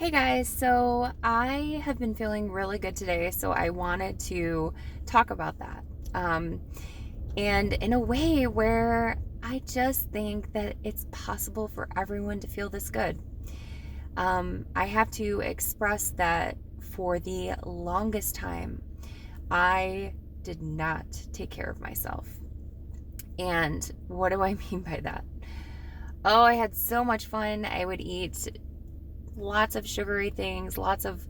Hey guys, so I have been feeling really good today, so I wanted to talk about that. Um, and in a way where I just think that it's possible for everyone to feel this good. I have to express that for the longest time, I did not take care of myself. And what do I mean by that? Oh, I had so much fun. I would eat lots of sugary things, lots of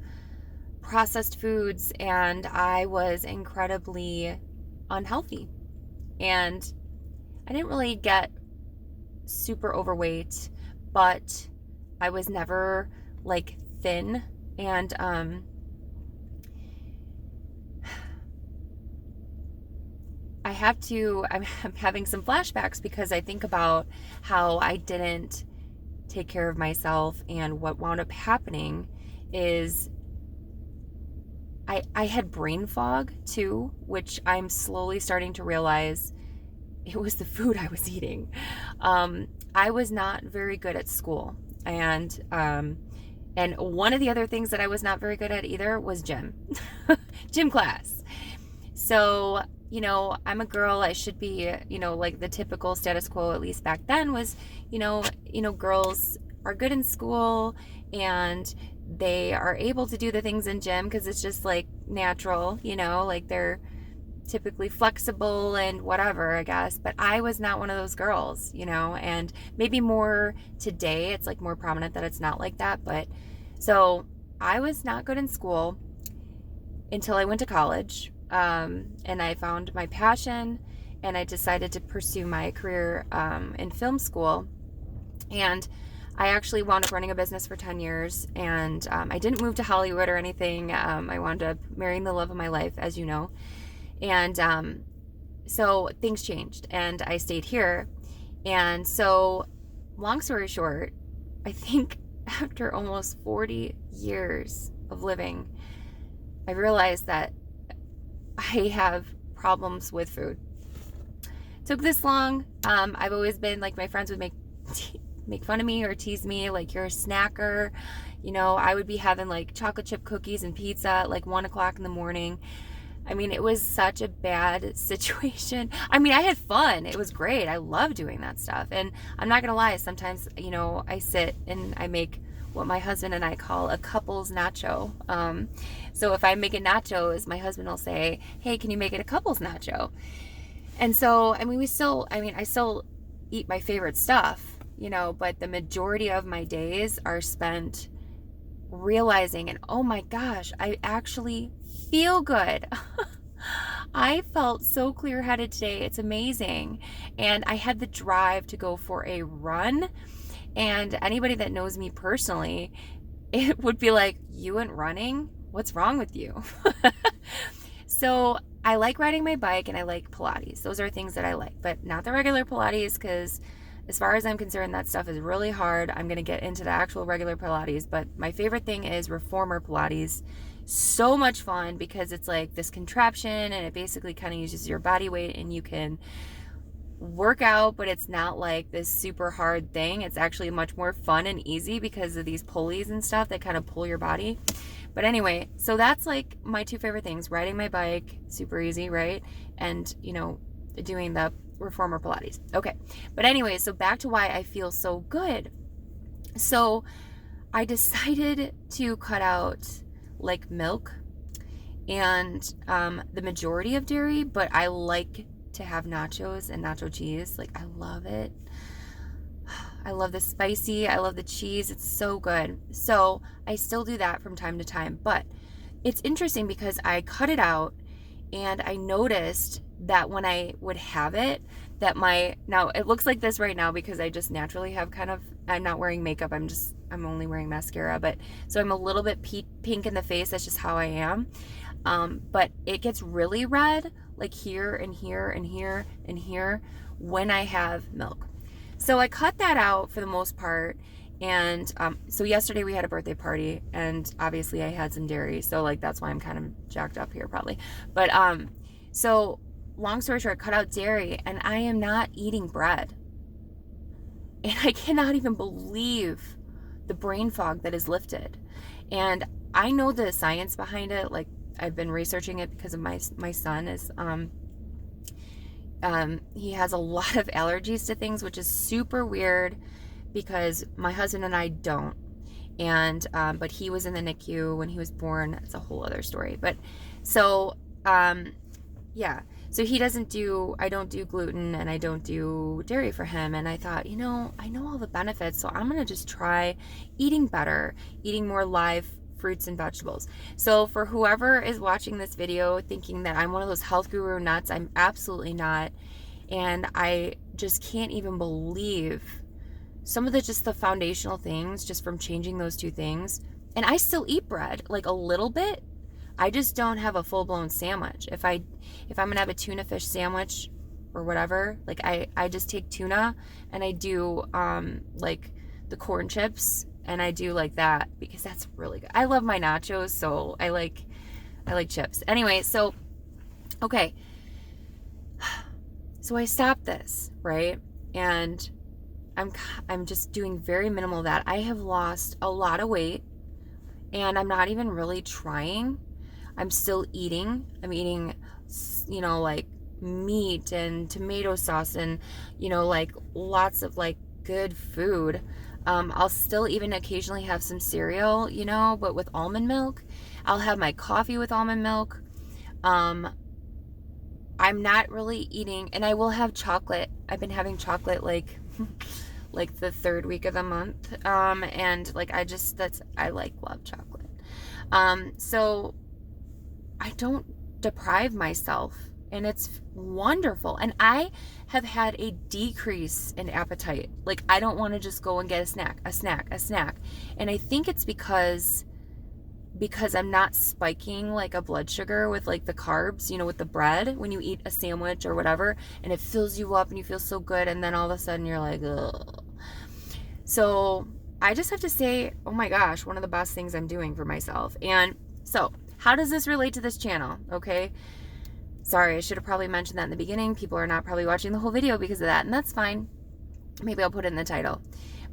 processed foods, and I was incredibly unhealthy. And I didn't really get super overweight, but I was never like thin. And I'm having some flashbacks because I think about how I didn't take care of myself, and what wound up happening is I had brain fog too, which I'm slowly starting to realize it was the food I was eating. I was not very good at school, and one of the other things that I was not very good at either was gym class. So I'm a girl. I should be like the typical status quo, at least back then, was girls are good in school and they are able to do the things in gym because it's just like natural, like they're typically flexible and whatever, I guess. But I was not one of those girls, and maybe more today, it's like more prominent that it's not like that. But so I was not good in school until I went to college, and I found my passion, and I decided to pursue my career in film school. And I actually wound up running a business for 10 years, and I didn't move to Hollywood or anything. I wound up marrying the love of my life, as you know. And so things changed, and I stayed here. And so, long story short, I think after almost 40 years of living, I realized that I have problems with food. It took this long. I've always been like, my friends would make fun of me or tease me, like, you're a snacker. I would be having like chocolate chip cookies and pizza at like 1 o'clock in the morning. I mean, it was such a bad situation. I mean, I had fun. It was great. I love doing that stuff. And I'm not going to lie, sometimes, I sit and I make what my husband and I call a couples nacho. So if I make a nachos, my husband will say, "Hey, can you make it a couples nacho?" And so, I still eat my favorite stuff, but the majority of my days are spent realizing, and oh my gosh, I actually feel good. I felt so clear headed today. It's amazing. And I had the drive to go for a run. And anybody that knows me personally, it would be like, "You went running? What's wrong with you?" So I like riding my bike and I like Pilates. Those are things that I like, but not the regular Pilates, because as far as I'm concerned, that stuff is really hard. I'm going to get into the actual regular Pilates, but my favorite thing is reformer Pilates. So much fun because it's like this contraption, and it basically kind of uses your body weight, and you can work out, but it's not like this super hard thing. It's actually much more fun and easy because of these pulleys and stuff that kind of pull your body. But anyway, so that's like my two favorite things: riding my bike, super easy, right? And, doing the reformer Pilates. Okay. But anyway, so back to why I feel so good. So I decided to cut out like milk and the majority of dairy, but I like to have nachos and nacho cheese. Like, I love it. I love the spicy. I love the cheese. It's so good. So I still do that from time to time. But it's interesting because I cut it out, and I noticed that when I would have it, that now it looks like this right now because I just naturally have I'm not wearing makeup. I'm only wearing mascara. But so I'm a little bit pink in the face. That's just how I am. But it gets really red, like here and here and here and here, when I have milk. So I cut that out for the most part. And so yesterday we had a birthday party, and obviously I had some dairy. So like, that's why I'm kind of jacked up here probably. But so long story short, I cut out dairy, and I am not eating bread. And I cannot even believe the brain fog that is lifted. And I know the science behind it. Like, I've been researching it because of my son is he has a lot of allergies to things, which is super weird because my husband and I don't. And but he was in the NICU when he was born. It's a whole other story. But so yeah, so I don't do gluten and I don't do dairy for him. And I thought, I know all the benefits, so I'm gonna just try eating better, eating more live fruits and vegetables. So for whoever is watching this video thinking that I'm one of those health guru nuts, I'm absolutely not. And I just can't even believe some of the foundational things just from changing those two things. And I still eat bread, like a little bit. I just don't have a full-blown sandwich. If I'm gonna have a tuna fish sandwich or whatever, like I just take tuna and I do like the corn chips and I do like that because that's really good. I love my nachos, so I like chips. Anyway, so okay. So I stopped this, right? And I'm just doing very minimal of that. I have lost a lot of weight and I'm not even really trying. I'm still eating. I'm eating, like meat and tomato sauce and, like lots of like good food. I'll still even occasionally have some cereal, but with almond milk. I'll have my coffee with almond milk. I'm not really eating, and I will have chocolate. I've been having chocolate like the third week of the month. And like, I love chocolate. So I don't deprive myself, and it's wonderful. And I have had a decrease in appetite. Like, I don't want to just go and get a snack. And I think it's because I'm not spiking like a blood sugar with like the carbs, with the bread when you eat a sandwich or whatever, and it fills you up and you feel so good, and then all of a sudden you're like, ugh. So I just have to say, oh my gosh, one of the best things I'm doing for myself. And so how does this relate to this channel? Okay. Sorry, I should have probably mentioned that in the beginning. People are not probably watching the whole video because of that, and that's fine. Maybe I'll put it in the title.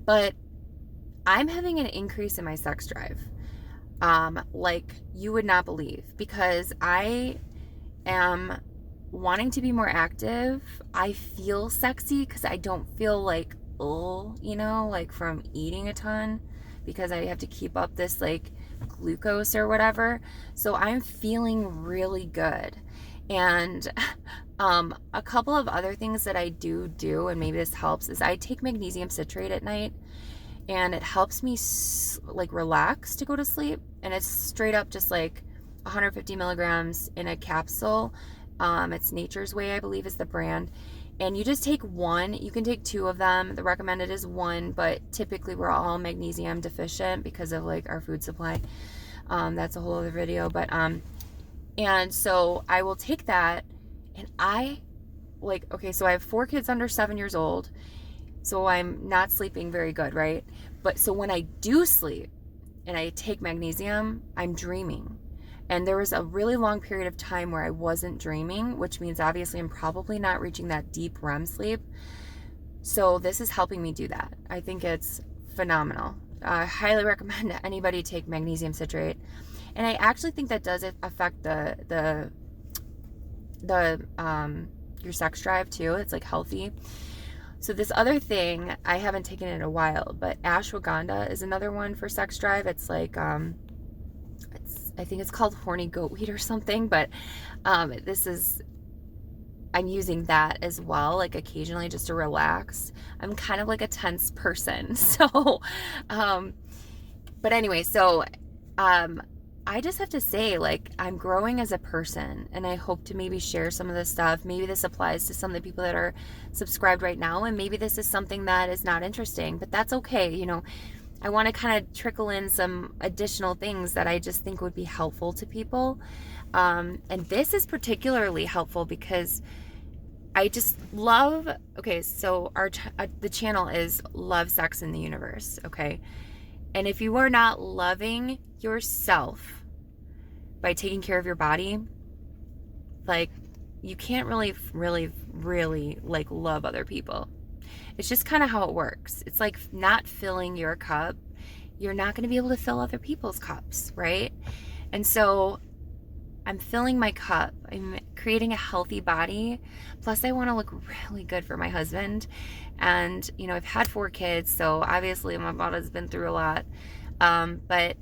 But I'm having an increase in my sex drive. Like you would not believe, because I am wanting to be more active. I feel sexy because I don't feel like, like from eating a ton, because I have to keep up this like glucose or whatever. So I'm feeling really good. And a couple of other things that I do, and maybe this helps, is I take magnesium citrate at night, and it helps me like relax to go to sleep. And it's straight up just like 150 milligrams in a capsule. It's Nature's Way, I believe, is the brand. And you just take one. You can take 2 of them. The recommended is 1, but typically we're all magnesium deficient because of like our food supply. That's a whole other video. But and so I will take that, and so I have 4 kids under 7 years old. So I'm not sleeping very good, right? But so when I do sleep and I take magnesium, I'm dreaming. And there was a really long period of time where I wasn't dreaming, which means obviously I'm probably not reaching that deep REM sleep. So this is helping me do that. I think it's phenomenal. I highly recommend that anybody take magnesium citrate. And I actually think that does affect your sex drive too. It's like healthy. So this other thing, I haven't taken it in a while, but ashwagandha is another one for sex drive. It's like, I think it's called horny goatweed or something, but I'm using that as well, like occasionally just to relax. I'm kind of like a tense person. So, but anyway, so, I just have to say, like, I'm growing as a person, and I hope to maybe share some of this stuff. Maybe this applies to some of the people that are subscribed right now, and maybe this is something that is not interesting, but that's okay. I want to kind of trickle in some additional things that I just think would be helpful to people. And this is particularly helpful because I just love, okay, so the channel is Love, Sex, in the Universe, okay? And if you are not loving yourself by taking care of your body, like, you can't really like love other people. It's just kind of how it works. It's like not filling your cup you're not going to be able to fill other people's cups, right? And so I'm filling my cup. I'm creating a healthy body. Plus, I want to look really good for my husband. And, you know, I've had 4 kids, so obviously my body's been through a lot. But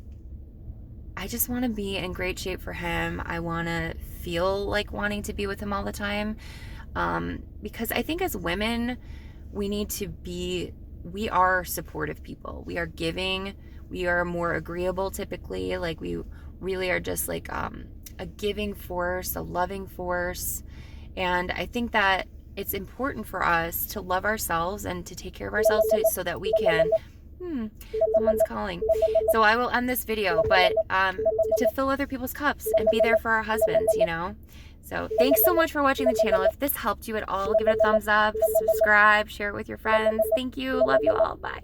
I just want to be in great shape for him. I want to feel like wanting to be with him all the time. Because I think as women, we are supportive people. We are giving. We are more agreeable typically. Like we really are just like a giving force, a loving force. And I think that it's important for us to love ourselves and to take care of ourselves too, so that we can, someone's calling. So I will end this video, but to fill other people's cups and be there for our husbands, you know? So thanks so much for watching the channel. If this helped you at all, give it a thumbs up, subscribe, share it with your friends. Thank you. Love you all. Bye.